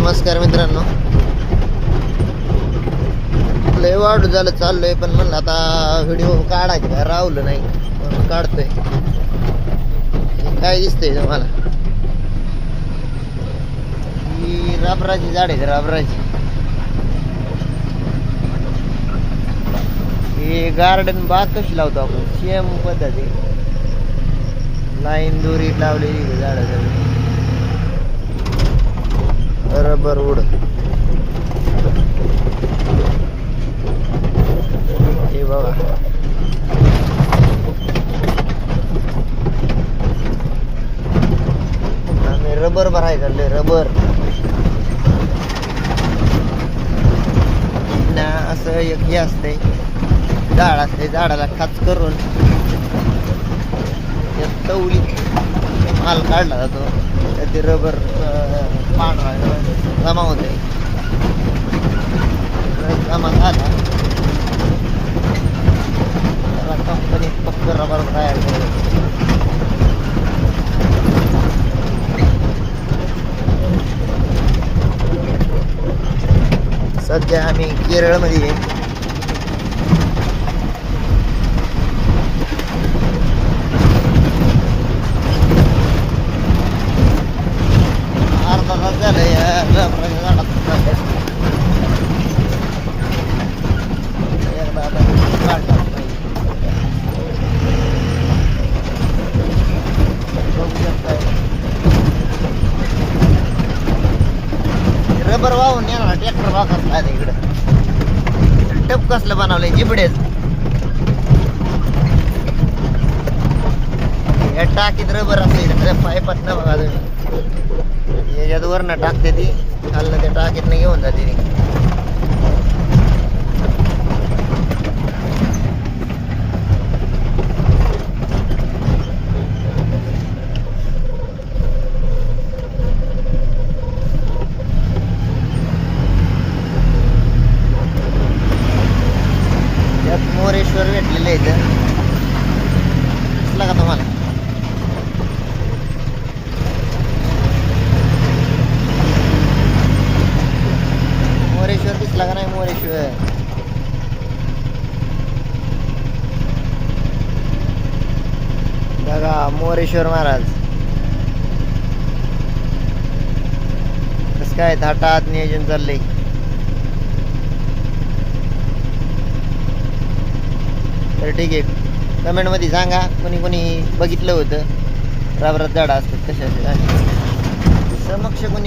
नमस्कार मित्रांनो. लय वाढू झालं चाललोय, पण म्हणलं आता व्हिडिओ काढायचे काय राहुलं नाही म्हणून काढतोय. काय दिसतंय तुम्हाला? ही राबराची झाड आहे, राबराची. हे गार्डन बाग कशी लावतो आपण, सेम पद्धती लाईन दोरी लावलेली झाडासाठी. रबर वूड हे बघा. आम्ही रबर भराय चाललोय. रबर ना असं एक हे असतंय, झाड असते, झाडाला खाच करून तवलीत माल काढला जातो. ते रबर पांढरा जमा होते. जमा झाला त्याला कंपनीत फक्त रबर तयार केलं. सध्या आम्ही केरळमध्ये आहे. अर्धा तास झालं या रबराच्या झाडात. एकदा आता काढला रबर वाहून येणार ट्रॅक्टर वाकरला इकडं. टप कसलं बनवलंय जिबडेच. या टाकीत रबर असते, पाईपात ना बघा तुम्ही. याच्यात वरनं टाकते ती, खालनं त्या टाकीतनं घेऊन जाते ती. त्यात मोरेश्वर भेटलेले आहेत. दिसला का तुम्हाला? मोरेश्वर दिसला का नाही? मोरेश्वर बघा, मोरेश्वर महाराज कसं काय थाटात नियोजन चाललंय. तर ठीक आहे, कमेंट मध्ये सांगा कोणी कोणी बघितलं होतं रबरात झाडं असतात कशाचे. समक्ष कोणी